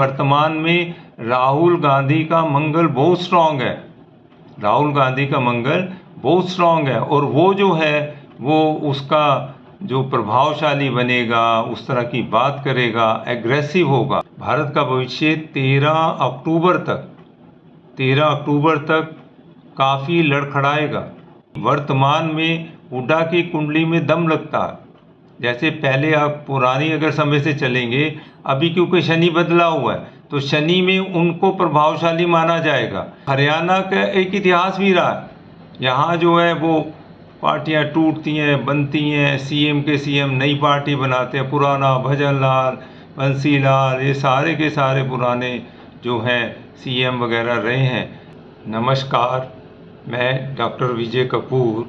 वर्तमान में राहुल गांधी का मंगल बहुत स्ट्रांग है, राहुल गांधी का मंगल बहुत स्ट्रांग है, और वो जो है वो उसका जो प्रभावशाली बनेगा, उस तरह की बात करेगा, एग्रेसिव होगा। भारत का भविष्य 13 अक्टूबर तक काफ़ी लड़खड़ाएगा। वर्तमान में हुड्डा की कुंडली में दम लगता है। जैसे पहले आप पुरानी अगर समय से चलेंगे, अभी क्योंकि शनि बदला हुआ है तो शनि में उनको प्रभावशाली माना जाएगा। हरियाणा का एक इतिहास भी रहा है, यहाँ जो है वो पार्टियां टूटती हैं, बनती हैं, सीएम के सीएम नई पार्टी बनाते हैं, पुराना भजन लाल, बंसी लाल, ये सारे के सारे पुराने जो हैं सीएम वगैरह रहे हैं। नमस्कार, मैं डॉक्टर विजय कपूर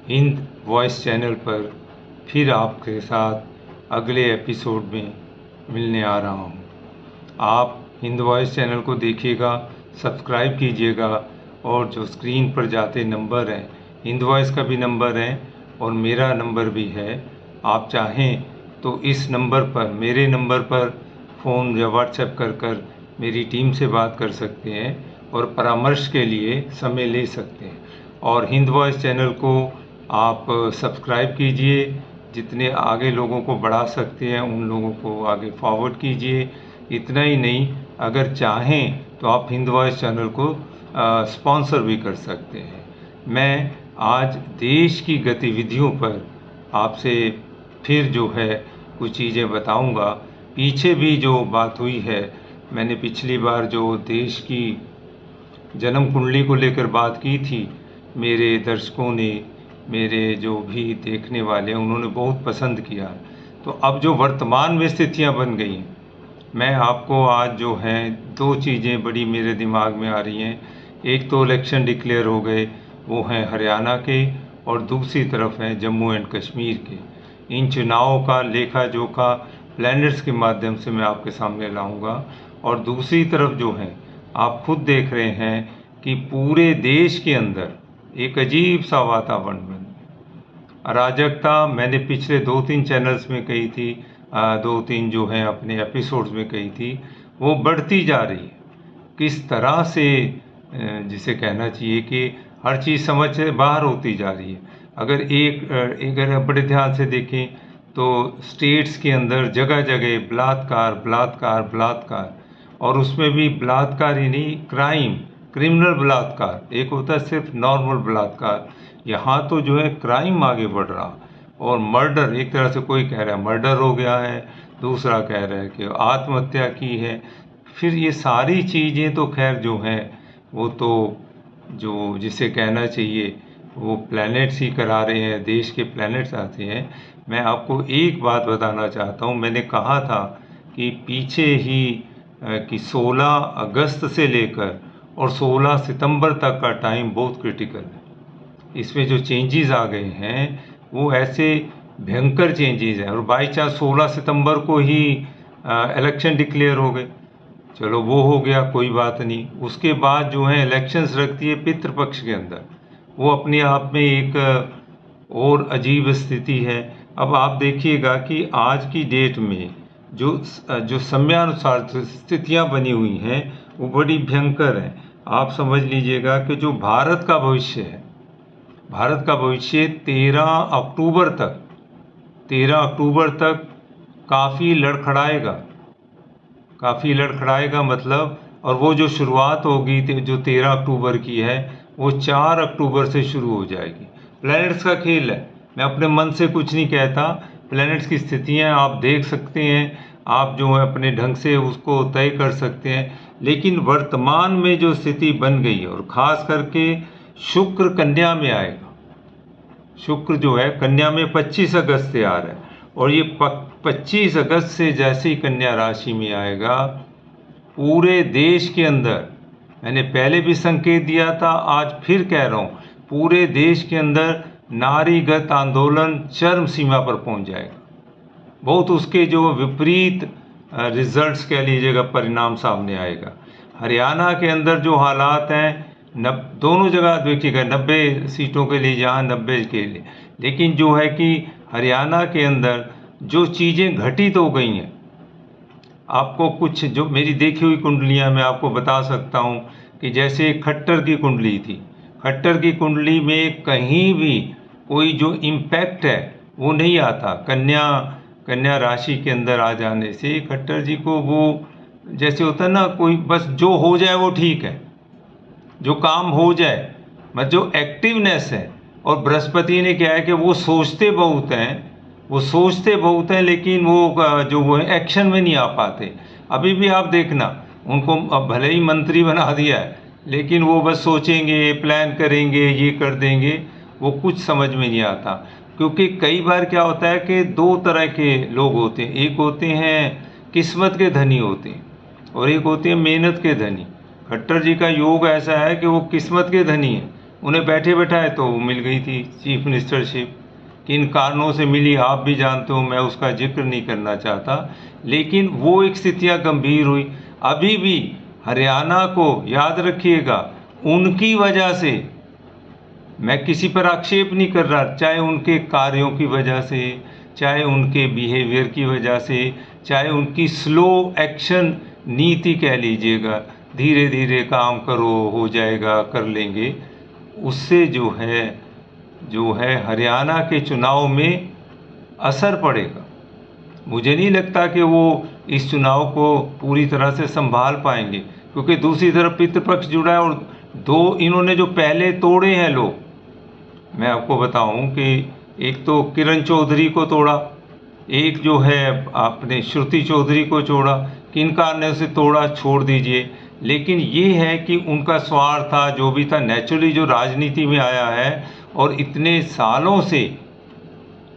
हिंद वॉइस चैनल पर फिर आपके साथ अगले एपिसोड में मिलने आ रहा हूँ। आप हिंद वॉइस चैनल को देखिएगा, सब्सक्राइब कीजिएगा, और जो स्क्रीन पर जाते नंबर हैं, हिंद वॉइस का भी नंबर है और मेरा नंबर भी है। आप चाहें तो इस नंबर पर, मेरे नंबर पर फ़ोन या व्हाट्सएप कर मेरी टीम से बात कर सकते हैं और परामर्श के लिए समय ले सकते हैं। और हिंद वॉइस चैनल को आप सब्सक्राइब कीजिए, जितने आगे लोगों को बढ़ा सकते हैं उन लोगों को आगे फॉरवर्ड कीजिए। इतना ही नहीं, अगर चाहें तो आप हिंद वॉइस चैनल को स्पॉन्सर भी कर सकते हैं। मैं आज देश की गतिविधियों पर आपसे फिर जो है कुछ चीज़ें बताऊंगा। पीछे भी जो बात हुई है, मैंने पिछली बार जो देश की जन्म कुंडली को लेकर बात की थी, मेरे दर्शकों ने, मेरे जो भी देखने वाले हैं, उन्होंने बहुत पसंद किया। तो अब जो वर्तमान में स्थितियां बन गई हैं, मैं आपको आज जो हैं दो चीज़ें बड़ी मेरे दिमाग में आ रही हैं। एक तो इलेक्शन डिक्लेयर हो गए, वो हैं हरियाणा के, और दूसरी तरफ हैं जम्मू एंड कश्मीर के। इन चुनावों का लेखा जोखा प्लैनेट्स के माध्यम से मैं आपके सामने लाऊंगा। और दूसरी तरफ जो है, आप खुद देख रहे हैं कि पूरे देश के अंदर एक अजीब सा वातावरण बन गया। अराजकता मैंने पिछले 2-3 चैनल्स में कही थी, 2-3 जो हैं अपने एपिसोड्स में कही थी, वो बढ़ती जा रही है। किस तरह से जिसे कहना चाहिए कि हर चीज़ समझ से बाहर होती जा रही है। अगर बड़े ध्यान से देखें तो स्टेट्स के अंदर जगह जगह बलात्कार बलात्कार बलात्कार, और उसमें भी बलात्कार ही नहीं, क्रिमिनल बलात्कार। एक होता है सिर्फ नॉर्मल बलात्कार, यहाँ तो जो है क्राइम आगे बढ़ रहा। और मर्डर, एक तरह से कोई कह रहा है मर्डर हो गया है, दूसरा कह रहा है कि आत्महत्या की है। फिर ये सारी चीज़ें तो खैर जो हैं वो तो जो जिसे कहना चाहिए वो प्लैनेट्स ही करा रहे हैं, देश के प्लैनेट्स आते हैं। मैं आपको एक बात बताना चाहता हूँ, मैंने कहा था कि पीछे ही कि 16 अगस्त से लेकर और 16 सितंबर तक का टाइम बहुत क्रिटिकल है। इसमें जो चेंजेस आ गए हैं वो ऐसे भयंकर चेंजेस हैं, और बाई चांस 16 सितंबर को ही इलेक्शन डिक्लेयर हो गए। चलो वो हो गया, कोई बात नहीं। उसके बाद जो है इलेक्शंस रखती है पितृपक्ष के अंदर, वो अपने आप में एक और अजीब स्थिति है। अब आप देखिएगा कि आज की डेट में जो समयानुसार स्थितियां बनी हुई हैं वो बड़ी भयंकर हैं। आप समझ लीजिएगा कि जो भारत का भविष्य है, भारत का भविष्य 13 अक्टूबर तक काफ़ी लड़खड़ाएगा मतलब। और वो जो शुरुआत होगी जो 13 अक्टूबर की है, वो 4 अक्टूबर से शुरू हो जाएगी। प्लैनेट्स का खेल है, मैं अपने मन से कुछ नहीं कहता। प्लैनेट्स की स्थितियां आप देख सकते हैं, आप जो है अपने ढंग से उसको तय कर सकते हैं। लेकिन वर्तमान में जो स्थिति बन गई है, और ख़ास करके शुक्र कन्या में आएगा, शुक्र जो है कन्या में 25 अगस्त से आ रहा है, और ये 25 अगस्त से जैसे ही कन्या राशि में आएगा, पूरे देश के अंदर, मैंने पहले भी संकेत दिया था, आज फिर कह रहा हूँ, पूरे देश के अंदर नारीगत आंदोलन चरम सीमा पर पहुंच जाएगा। बहुत उसके जो विपरीत रिजल्ट्स कह लीजिएगा, परिणाम सामने आएगा। हरियाणा के अंदर जो हालात हैं, दोनों जगह देखिएगा 90 सीटों के लिए, जहाँ 90 के लिए, लेकिन जो है कि हरियाणा के अंदर जो चीज़ें घटित हो गई हैं, आपको कुछ जो मेरी देखी हुई कुंडलियाँ मैं आपको बता सकता हूँ कि जैसे खट्टर की कुंडली थी, खट्टर की कुंडली में कहीं भी कोई जो इम्पैक्ट है वो नहीं आता। कन्या राशि के अंदर आ जाने से खट्टर जी को वो जैसे होता है ना, कोई बस जो हो जाए वो ठीक है, जो काम हो जाए, मतलब जो एक्टिवनेस है। और बृहस्पति ने क्या है कि वो सोचते बहुत हैं, लेकिन वो जो वो एक्शन में नहीं आ पाते। अभी भी आप देखना, उनको अब भले ही मंत्री बना दिया है, लेकिन वो बस सोचेंगे, प्लान करेंगे, ये कर देंगे, वो कुछ समझ में नहीं आता। क्योंकि कई बार क्या होता है कि दो तरह के लोग होते हैं, एक होते हैं किस्मत के धनी होते हैं और एक होते हैं मेहनत के धनी। खट्टर जी का योग ऐसा है कि वो किस्मत के धनी हैं, उन्हें बैठे बैठाए तो मिल गई थी चीफ मिनिस्टरशिप। किन कारणों से मिली आप भी जानते हो, मैं उसका जिक्र नहीं करना चाहता, लेकिन वो एक स्थितियाँ गंभीर हुई। अभी भी हरियाणा को याद रखिएगा, उनकी वजह से, मैं किसी पर आक्षेप नहीं कर रहा, चाहे उनके कार्यों की वजह से, चाहे उनके बिहेवियर की वजह से, चाहे उनकी स्लो एक्शन नीति कह लीजिएगा, धीरे धीरे काम करो, हो जाएगा, कर लेंगे, उससे जो है हरियाणा के चुनाव में असर पड़ेगा। मुझे नहीं लगता कि वो इस चुनाव को पूरी तरह से संभाल पाएंगे, क्योंकि दूसरी तरफ पितृपक्ष जुड़ा है और दो इन्होंने जो पहले तोड़े हैं लोग, मैं आपको बताऊं कि एक तो किरण चौधरी को तोड़ा, एक जो है आपने श्रुति चौधरी को तोड़ा, किन कारण से तोड़ा छोड़ दीजिए, लेकिन ये है कि उनका स्वार्थ था, जो भी था, नेचुरली जो राजनीति में आया है और इतने सालों से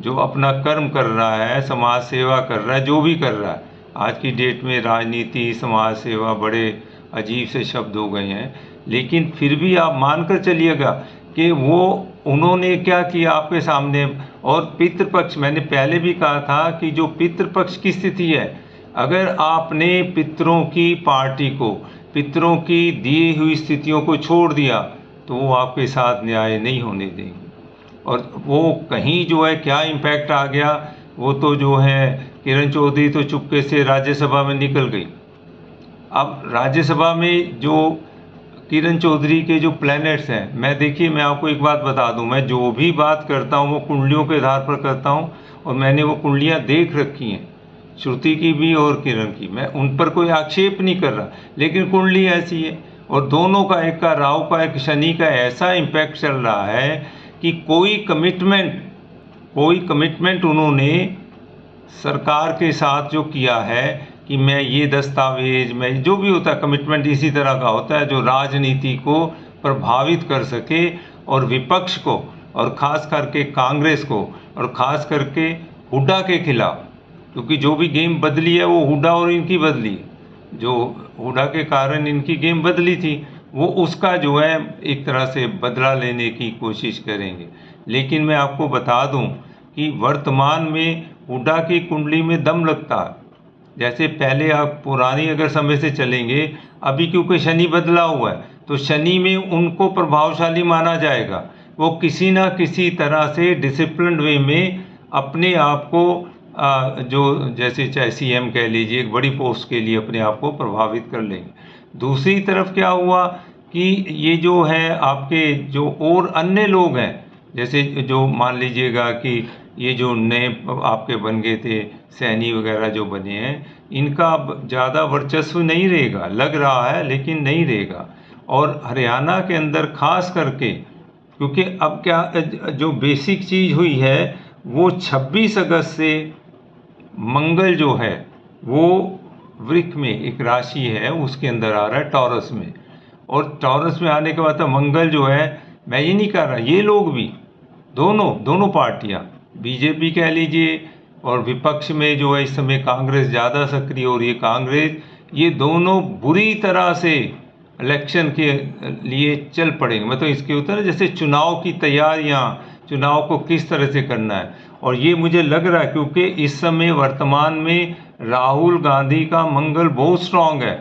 जो अपना कर्म कर रहा है, समाज सेवा कर रहा है, जो भी कर रहा है। आज की डेट में राजनीति, समाज सेवा बड़े अजीब से शब्द हो गए हैं, लेकिन फिर भी आप मानकर चलिएगा कि वो उन्होंने क्या किया आपके सामने। और पितृपक्ष, मैंने पहले भी कहा था कि जो पितृपक्ष की स्थिति है, अगर आपने पितरों की पार्टी को, पितरों की दी हुई स्थितियों को छोड़ दिया, तो वो आपके साथ न्याय नहीं होने देंगे। और वो कहीं जो है क्या इम्पैक्ट आ गया, वो तो जो है किरण चौधरी तो चुपके से राज्यसभा में निकल गई। अब राज्यसभा में जो किरण चौधरी के जो प्लैनेट्स हैं, मैं देखिए मैं आपको एक बात बता दूं, मैं जो भी बात करता हूं वो कुंडलियों के आधार पर करता हूं, और मैंने वो कुंडलियां देख रखी हैं, श्रुति की भी और किरण की, मैं उन पर कोई आक्षेप नहीं कर रहा, लेकिन कुंडली ऐसी है। और दोनों का, एक का राहु का, एक शनि का ऐसा इम्पैक्ट चल रहा है कि कोई कमिटमेंट उन्होंने सरकार के साथ जो किया है कि मैं ये दस्तावेज, मैं जो भी होता है कमिटमेंट इसी तरह का होता है जो राजनीति को प्रभावित कर सके और विपक्ष को, और ख़ास करके कांग्रेस को, और ख़ास करके हुड्डा के खिलाफ, क्योंकि जो भी गेम बदली है वो हुड्डा और इनकी बदली, जो हुड्डा के कारण इनकी गेम बदली थी, वो उसका जो है एक तरह से बदला लेने की कोशिश करेंगे। लेकिन मैं आपको बता दूं कि वर्तमान में हुड्डा की कुंडली में दम लगता है। जैसे पहले आप पुरानी अगर समय से चलेंगे, अभी क्योंकि शनि बदला हुआ है तो शनि में उनको प्रभावशाली माना जाएगा, वो किसी ना किसी तरह से डिसिप्लिन्ड वे में अपने आप को जो जैसे चाहे सीएम कह लीजिए, एक बड़ी पोस्ट के लिए अपने आप को प्रभावित कर लेंगे। दूसरी तरफ क्या हुआ कि ये जो है आपके जो और अन्य लोग हैं, जैसे जो मान लीजिएगा कि ये जो नए आपके बन गए थे सैनी वगैरह जो बने हैं, इनका अब ज़्यादा वर्चस्व नहीं रहेगा, लग रहा है लेकिन नहीं रहेगा। और हरियाणा के अंदर खास करके, क्योंकि अब क्या जो बेसिक चीज़ हुई है वो 26 अगस्त से मंगल जो है वो वृक्ष में एक राशि है उसके अंदर आ रहा है, टॉरस में, और टॉरस में आने के बाद तो मंगल जो है, मैं ये नहीं कर रहा, ये लोग भी दोनों पार्टियां, बीजेपी कह लीजिए और विपक्ष में जो है इस समय कांग्रेस ज़्यादा सक्रिय हो रही है, कांग्रेस, ये दोनों बुरी तरह से इलेक्शन के लिए चल पड़ेंगे। मतलब इसके होता है ना, जैसे चुनाव की तैयारियां, चुनाव को किस तरह से करना है। और ये मुझे लग रहा है क्योंकि इस समय वर्तमान में राहुल गांधी का मंगल बहुत स्ट्रांग है,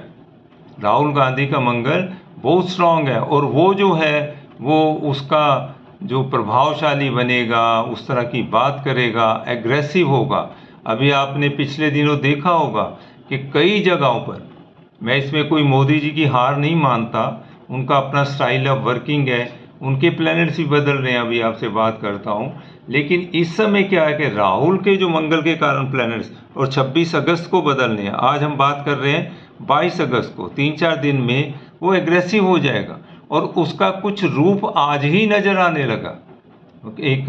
राहुल गांधी का मंगल बहुत स्ट्रांग है, और वो जो है वो उसका जो प्रभावशाली बनेगा, उस तरह की बात करेगा, एग्रेसिव होगा। अभी आपने पिछले दिनों देखा होगा कि कई जगहों पर, मैं इसमें कोई मोदी जी की हार नहीं मानता, उनका अपना स्टाइल ऑफ वर्किंग है, उनके प्लैनेट्स भी बदल रहे हैं, अभी आपसे बात करता हूँ। लेकिन इस समय क्या है कि राहुल के जो मंगल के कारण प्लैनेट्स और 26 अगस्त को बदलने हैं, आज हम बात कर रहे हैं 22 अगस्त को, 3-4 दिन में वो एग्रेसिव हो जाएगा और उसका कुछ रूप आज ही नज़र आने लगा। एक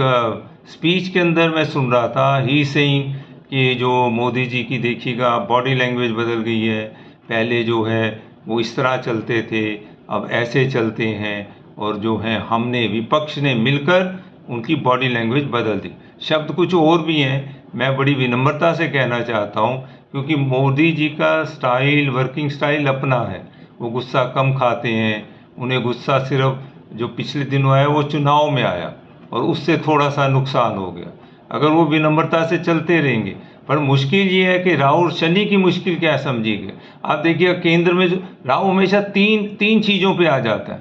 स्पीच के अंदर मैं सुन रहा था, ही सेइंग कि जो मोदी जी की देखिएगा बॉडी लैंग्वेज बदल गई है, पहले जो है वो इस तरह चलते थे, अब ऐसे चलते हैं, और जो है हमने विपक्ष ने मिलकर उनकी बॉडी लैंग्वेज बदल दी। शब्द कुछ और भी हैं, मैं बड़ी विनम्रता से कहना चाहता हूँ, क्योंकि मोदी जी का स्टाइल, वर्किंग स्टाइल अपना है। वो गुस्सा कम खाते हैं, उन्हें गुस्सा सिर्फ जो पिछले दिनों आया वो चुनाव में आया और उससे थोड़ा सा नुकसान हो गया। अगर वो विनम्रता से चलते रहेंगे, पर मुश्किल ये है कि राहुल शनि की मुश्किल क्या समझिएगा। आप देखिए केंद्र में जो राहुल हमेशा तीन चीज़ों पे आ जाता है।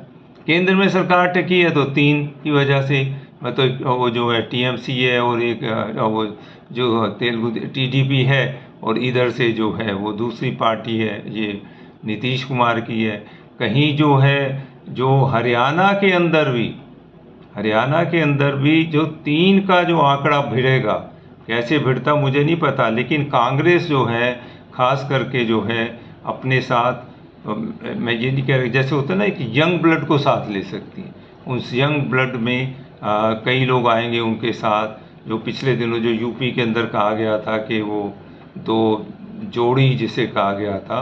केंद्र में सरकार टिकी है तो 3 की वजह से, मतलब वो जो है टीएमसी है और एक वो जो तेलुगु टीडीपी है, और इधर से जो है वो दूसरी पार्टी है, ये नीतीश कुमार की है। कहीं जो है जो हरियाणा के अंदर भी जो 3 का जो आंकड़ा भिड़ेगा, कैसे भिड़ता मुझे नहीं पता, लेकिन कांग्रेस जो है खास करके जो है अपने साथ, मैं ये नहीं कह रहा, जैसे होता है ना, एक यंग ब्लड को साथ ले सकती है, उस यंग ब्लड में कई लोग आएंगे उनके साथ। जो पिछले दिनों जो यूपी के अंदर कहा गया था कि वो 2 जोड़ी जिसे कहा गया था,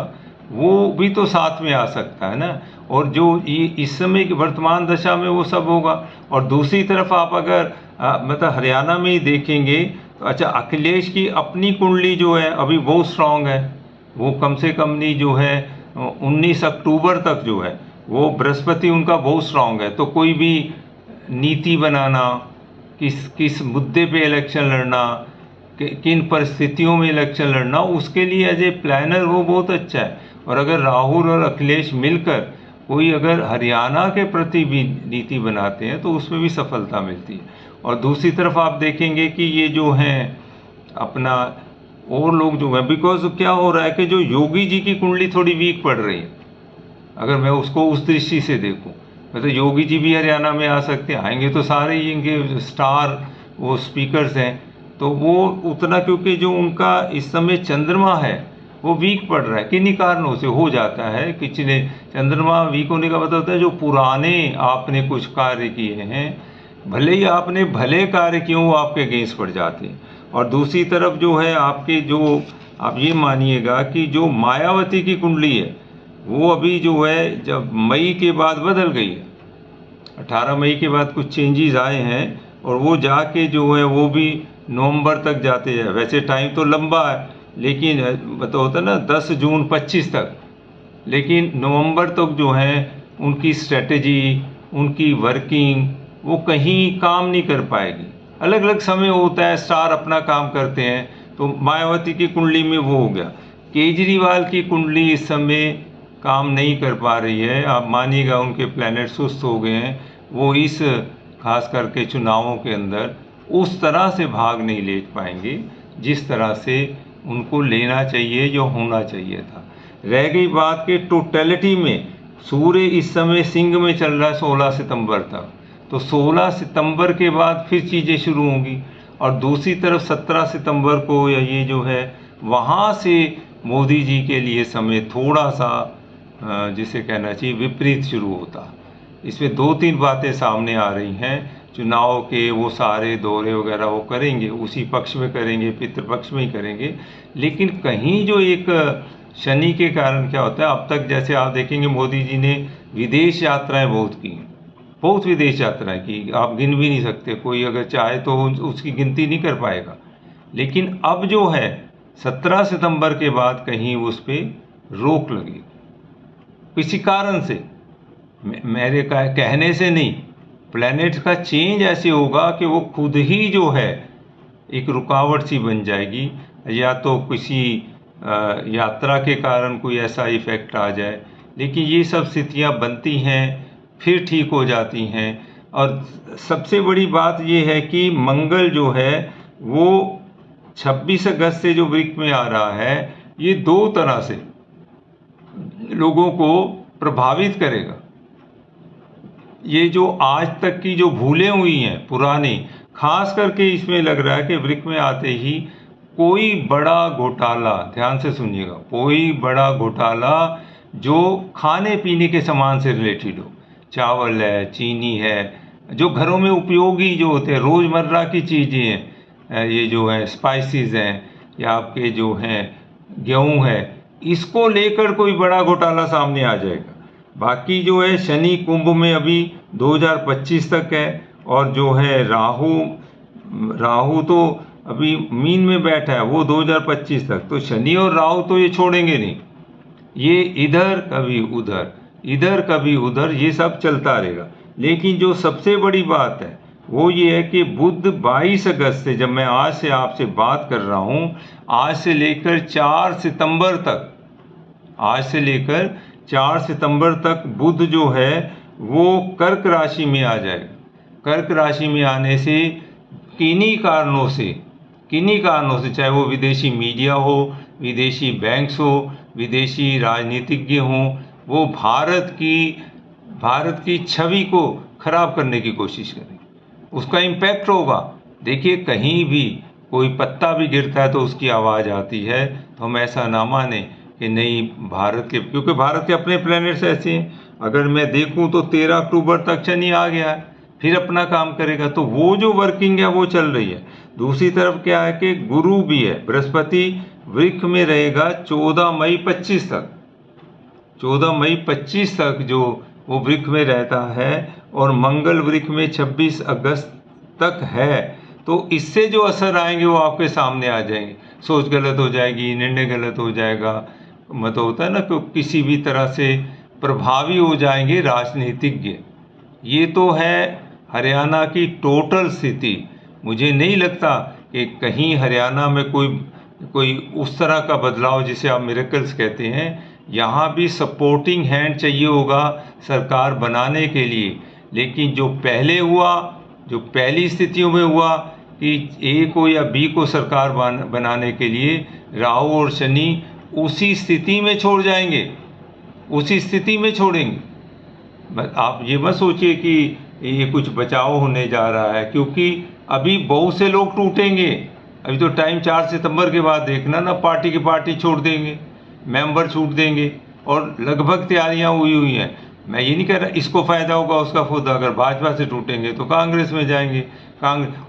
वो भी तो साथ में आ सकता है ना। और जो इस समय की वर्तमान दशा में वो सब होगा। और दूसरी तरफ आप अगर मतलब हरियाणा में ही देखेंगे तो अच्छा, अखिलेश की अपनी कुंडली जो है अभी बहुत स्ट्रांग है, वो कम से कम नहीं जो है 19 अक्टूबर तक जो है वो बृहस्पति उनका बहुत स्ट्रांग है। तो कोई भी नीति बनाना, किस मुद्दे पे इलेक्शन लड़ना, किन परिस्थितियों में इलेक्शन लड़ना, उसके लिए एज ए प्लानर वो बहुत अच्छा है। और अगर राहुल और अखिलेश मिलकर कोई अगर हरियाणा के प्रति भी नीति बनाते हैं तो उसमें भी सफलता मिलती है। और दूसरी तरफ आप देखेंगे कि ये जो हैं अपना और लोग जो हैं, बिकॉज क्या हो रहा है कि जो योगी जी की कुंडली थोड़ी वीक पड़ रही है, अगर मैं उसको उस दृष्टि से देखूं, मतलब योगी जी भी हरियाणा में आ सकते हैं, आएंगे तो सारे ही इनके स्टार वो स्पीकर्स हैं, तो वो उतना, क्योंकि जो उनका इस समय चंद्रमा है वो वीक पड़ रहा है, किन्हीं कारणों से हो जाता है। पिछले चंद्रमा वीक होने का मतलब होता है जो पुराने आपने कुछ कार्य किए हैं, भले ही आपने भले कार्य किए वो आपके अगेंस्ट पड़ जाते हैं। और दूसरी तरफ जो है आपके जो, आप ये मानिएगा कि जो मायावती की कुंडली है वो अभी जो है जब मई के बाद बदल गई है, 18 मई के बाद कुछ चेंजेस आए हैं, और वो जाके जो है वो भी नवंबर तक जाते हैं। वैसे टाइम तो लंबा है, लेकिन मतलब होता है ना 10 जून 25 तक, लेकिन नवंबर तक जो है उनकी स्ट्रेटजी, उनकी वर्किंग वो कहीं काम नहीं कर पाएगी। अलग अलग समय होता है, स्टार अपना काम करते हैं। तो मायावती की कुंडली में वो हो गया। केजरीवाल की कुंडली इस समय काम नहीं कर पा रही है, आप मानिएगा उनके प्लैनेट सुस्त हो गए हैं। वो इस खास करके चुनावों के अंदर उस तरह से भाग नहीं ले पाएंगे जिस तरह से उनको लेना चाहिए या होना चाहिए था। रह गई बात के टोटलिटी में, सूर्य इस समय सिंह में चल रहा है 16 सितंबर तक, तो 16 सितंबर के बाद फिर चीज़ें शुरू होंगी। और दूसरी तरफ 17 सितंबर को या ये जो है वहाँ से मोदी जी के लिए समय थोड़ा सा जिसे कहना चाहिए विपरीत शुरू होता। इसमें 2-3 बातें सामने आ रही हैं। चुनाव के वो सारे दौरे वगैरह वो करेंगे, उसी पक्ष में करेंगे, पितृपक्ष में ही करेंगे, लेकिन कहीं जो एक शनि के कारण क्या होता है, अब तक जैसे आप देखेंगे मोदी जी ने विदेश यात्राएं बहुत की, बहुत विदेश यात्राएं की, आप गिन भी नहीं सकते, कोई अगर चाहे तो उसकी गिनती नहीं कर पाएगा। लेकिन अब जो है 17 सितंबर के बाद कहीं उस पर रोक लगेगी किसी कारण से, मेरे कहने से नहीं, प्लैनेट का चेंज ऐसे होगा कि वो खुद ही जो है एक रुकावट सी बन जाएगी, या तो किसी यात्रा के कारण कोई ऐसा इफेक्ट आ जाए। लेकिन ये सब स्थितियाँ बनती हैं फिर ठीक हो जाती हैं। और सबसे बड़ी बात ये है कि मंगल जो है वो 26 अगस्त से जो वृक में आ रहा है, ये दो तरह से लोगों को प्रभावित करेगा। ये जो आज तक की जो भूलें हुई हैं पुरानी, खास करके इसमें लग रहा है कि वृक्ष में आते ही कोई बड़ा घोटाला, ध्यान से सुनिएगा, कोई बड़ा घोटाला जो खाने पीने के सामान से रिलेटेड हो, चावल है, चीनी है, जो घरों में उपयोगी जो होते हैं, रोज़मर्रा की चीज़ें हैं, ये जो है स्पाइसेस हैं या आपके जो हैं गेहूँ है, इसको लेकर कोई बड़ा घोटाला सामने आ जाएगा। बाकी जो है शनि कुंभ में अभी 2025 तक है, और जो है राहु तो अभी मीन में बैठा है, वो 2025 तक। तो शनि और राहु तो ये छोड़ेंगे नहीं, ये इधर कभी उधर, इधर कभी उधर, ये सब चलता रहेगा। लेकिन जो सबसे बड़ी बात है वो ये है कि बुध 22 अगस्त से, जब मैं आज से आपसे बात कर रहा हूँ, आज से लेकर 4 सितंबर तक, आज से लेकर 4 सितंबर तक बुध जो है वो कर्क राशि में आ जाएगा। कर्क राशि में आने से किन्हीं कारणों से, चाहे वो विदेशी मीडिया हो, विदेशी बैंक्स हो, विदेशी राजनीतिज्ञ हों, वो भारत की छवि को खराब करने की कोशिश करेंगे। उसका इम्पैक्ट होगा। देखिए, कहीं भी कोई पत्ता भी गिरता है तो उसकी आवाज़ आती है। तो हम ऐसा ना माने कि नहीं, क्योंकि भारत के अपने प्लैनेट्स ऐसे हैं। अगर मैं देखूं तो 13 अक्टूबर तक शनि आ गया है, फिर अपना काम करेगा, तो वो जो वर्किंग है वो चल रही है। दूसरी तरफ क्या है कि गुरु भी है, बृहस्पति वृक्ष में रहेगा 14 मई 25 तक, 14 मई 25 तक जो वो वृक्ष में रहता है, और मंगल वृक्ष में 26 अगस्त तक है। तो इससे जो असर आएंगे वो आपके सामने आ जाएंगे। सोच गलत हो जाएगी, निर्णय गलत हो जाएगा, मतलब होता है ना कि किसी भी तरह से प्रभावी हो जाएंगे राजनीतिज्ञ। ये तो है हरियाणा की टोटल स्थिति। मुझे नहीं लगता कि कहीं हरियाणा में कोई उस तरह का बदलाव जिसे आप मिरेकल्स कहते हैं। यहाँ भी सपोर्टिंग हैंड चाहिए होगा सरकार बनाने के लिए। लेकिन जो पहले हुआ, जो पहली स्थितियों में हुआ कि ए को या बी को सरकार बनाने के लिए राहु और शनि उसी स्थिति में छोड़ जाएंगे, उसी स्थिति में छोड़ेंगे। आप ये मत सोचिए कि ये कुछ बचाव होने जा रहा है, क्योंकि अभी बहुत से लोग टूटेंगे। अभी तो टाइम 4 सितंबर के बाद देखना ना, पार्टी की पार्टी छोड़ देंगे, मेंबर छूट देंगे, और लगभग तैयारियां हुई हैं। मैं ये नहीं कह रहा इसको फ़ायदा होगा उसका खुद, अगर भाजपा से टूटेंगे तो कांग्रेस में जाएंगे,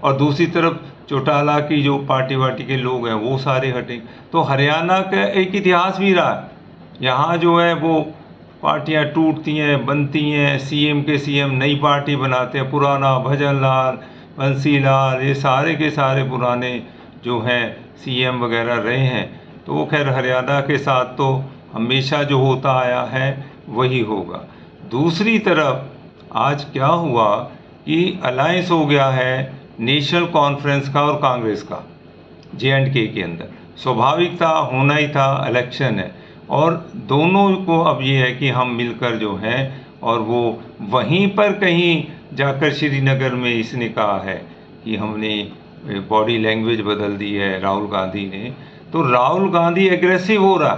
और दूसरी तरफ चौटाला की जो पार्टी के लोग हैं वो सारे हटेंगे। तो हरियाणा का एक इतिहास भी रहा है। यहाँ जो है वो पार्टियाँ टूटती हैं, बनती हैं, सीएम के सीएम नई पार्टी बनाते हैं, पुराना भजन लाल, बंसी लाल, ये सारे के सारे पुराने जो हैं सीएम वगैरह रहे हैं। तो वो खैर हरियाणा के साथ तो हमेशा जो होता आया है वही होगा। दूसरी तरफ आज क्या हुआ कि अलायंस हो गया है नेशनल कॉन्फ्रेंस का और कांग्रेस का J&K के अंदर। स्वाभाविक था, होना ही था, इलेक्शन है, और दोनों को अब ये है कि हम मिलकर जो हैं, और वो वहीं पर कहीं जाकर श्रीनगर में इसने कहा है कि हमने बॉडी लैंग्वेज बदल दी है राहुल गांधी ने। तो राहुल गांधी एग्रेसिव हो रहा,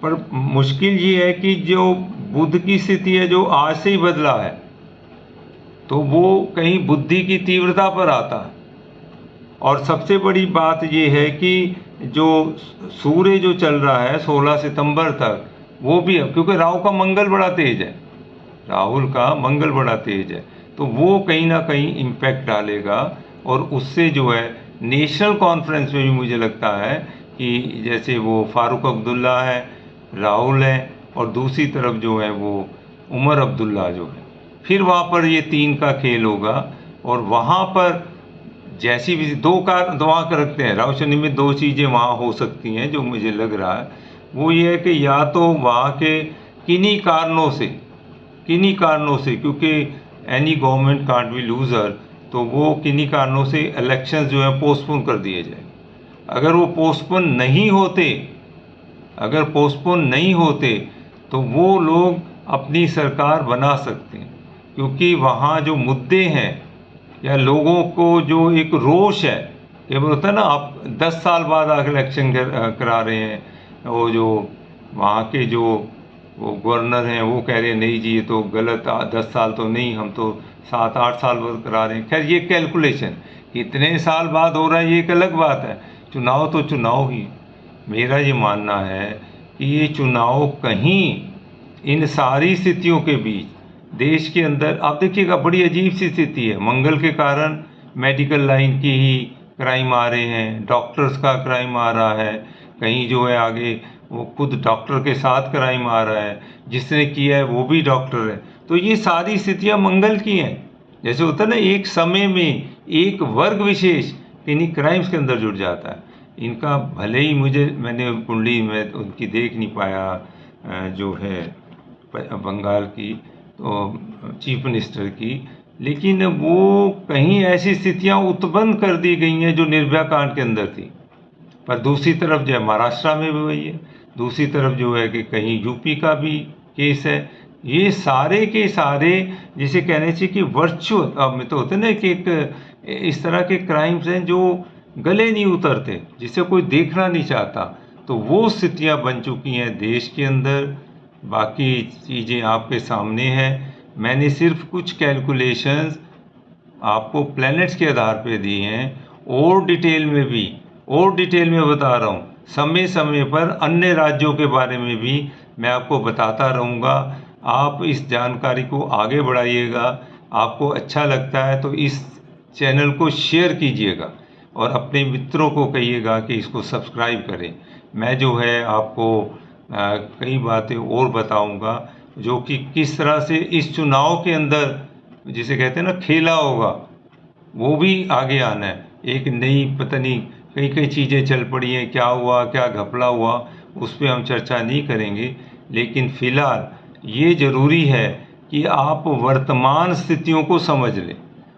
पर मुश्किल ये है कि जो बुध की स्थिति है जो आज से ही बदला है, तो वो कहीं बुद्धि की तीव्रता पर आता है। और सबसे बड़ी बात ये है कि जो सूर्य जो चल रहा है 16 सितंबर तक, वो भी है, क्योंकि राहु का मंगल बड़ा तेज है, राहुल का मंगल बड़ा तेज है, तो वो कहीं ना कहीं इम्पैक्ट डालेगा। और उससे जो है नेशनल कॉन्फ्रेंस में भी मुझे लगता है कि जैसे वो फारूक अब्दुल्ला है, राहुल है, और दूसरी तरफ जो है वो उमर अब्दुल्ला जो है, फिर वहाँ पर ये 3 का खेल होगा। और वहाँ पर जैसी भी दो वहाँ कर रखते हैं, राहु शनि में 2 चीज़ें वहाँ हो सकती हैं जो मुझे लग रहा है। वो ये है कि या तो वहाँ के किन्हीं कारणों से, क्योंकि any government can't be loser, तो वो किन्हीं कारणों से इलेक्शंस जो है पोस्टपोन कर दिए जाए। अगर वो पोस्टपोन नहीं होते तो वो लोग अपनी सरकार बना सकते हैं, क्योंकि वहाँ जो मुद्दे हैं या लोगों को जो एक रोष है ये होता है ना, आप 10 साल बाद आकर इलेक्शन करा रहे हैं, वो जो वहाँ के जो वो गवर्नर हैं वो कह रहे हैं नहीं जी ये तो गलत, 10 साल तो नहीं, हम तो 7-8 साल बाद करा रहे हैं। खैर ये कैलकुलेशन कितने साल बाद हो रहा है ये एक अलग बात है, चुनाव तो चुनाव ही। मेरा ये मानना है कि ये चुनाव कहीं इन सारी स्थितियों के बीच देश के अंदर, आप देखिएगा बड़ी अजीब सी स्थिति है, मंगल के कारण मेडिकल लाइन की ही क्राइम आ रहे हैं, डॉक्टर्स का क्राइम आ रहा है, कहीं जो है आगे वो खुद डॉक्टर के साथ क्राइम आ रहा है, जिसने किया है वो भी डॉक्टर है। तो ये सारी स्थितियां मंगल की हैं। जैसे होता है ना, एक समय में एक वर्ग विशेष इन्हीं क्राइम्स के अंदर जुड़ जाता है। इनका भले ही मैंने कुंडली में उनकी देख नहीं पाया जो है बंगाल की तो चीफ मिनिस्टर की, लेकिन वो कहीं ऐसी स्थितियां उत्पन्न कर दी गई हैं जो निर्भया कांड के अंदर थी। पर दूसरी तरफ जो है महाराष्ट्र में भी वही है, दूसरी तरफ जो है कि कहीं यूपी का भी केस है। ये सारे के सारे जिसे कहने चाहिए कि वर्चुअल, अब में तो होते ना कि एक इस तरह के क्राइम्स हैं जो गले नहीं उतरते, जिसे कोई देखना नहीं चाहता। तो वो स्थितियां बन चुकी हैं देश के अंदर। बाकी चीज़ें आपके सामने हैं। मैंने सिर्फ कुछ कैलकुलेशंस आपको प्लैनेट्स के आधार पे दिए हैं, और डिटेल में बता रहा हूँ। समय समय पर अन्य राज्यों के बारे में भी मैं आपको बताता रहूँगा। आप इस जानकारी को आगे बढ़ाइएगा। आपको अच्छा लगता है तो इस चैनल को शेयर कीजिएगा और अपने मित्रों को कहिएगा कि इसको सब्सक्राइब करें। मैं जो है आपको कई बातें और बताऊंगा जो कि किस तरह से इस चुनाव के अंदर जिसे कहते हैं ना खेला होगा, वो भी आगे आना है। एक नई पता नहीं कई चीज़ें चल पड़ी हैं, क्या हुआ क्या घपला हुआ उस पर हम चर्चा नहीं करेंगे। लेकिन फिलहाल ये ज़रूरी है कि आप वर्तमान स्थितियों को समझ लें,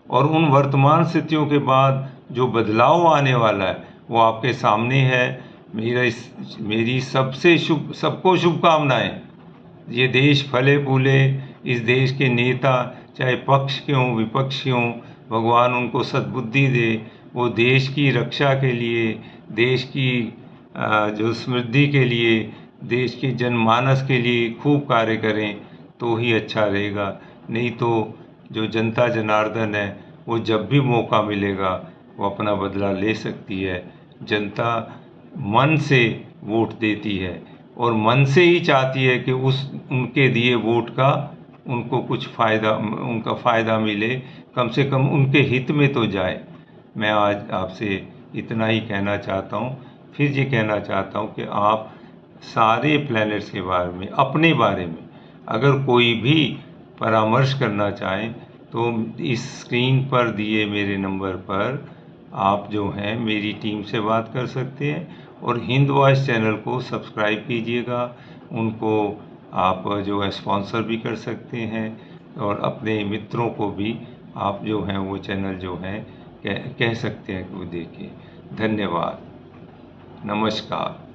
और उन वर्तमान स्थितियों के बाद जो बदलाव आने वाला है वो आपके सामने है। मेरी सबको शुभकामनाएं। ये देश फले फूले, इस देश के नेता चाहे पक्ष के हों विपक्ष के हों, भगवान उनको सद्बुद्धि दे, वो देश की रक्षा के लिए, देश की जो समृद्धि के लिए, देश के जनमानस के लिए खूब कार्य करें तो ही अच्छा रहेगा। नहीं तो जो जनता जनार्दन है वो जब भी मौका मिलेगा वो अपना बदला ले सकती है। जनता मन से वोट देती है और मन से ही चाहती है कि उनके दिए वोट का उनको कुछ उनका फ़ायदा मिले, कम से कम उनके हित में तो जाए। मैं आज आपसे इतना ही कहना चाहता हूँ। फिर ये कहना चाहता हूँ कि आप सारे प्लैनेट्स के बारे में, अपने बारे में अगर कोई भी परामर्श करना चाहें तो इस स्क्रीन पर दिए मेरे नंबर पर आप जो हैं मेरी टीम से बात कर सकते हैं। और हिंद वॉइस चैनल को सब्सक्राइब कीजिएगा, उनको आप जो है स्पॉन्सर भी कर सकते हैं, और अपने मित्रों को भी आप जो हैं वो चैनल जो है कह सकते हैं कि वो देखें। धन्यवाद, नमस्कार।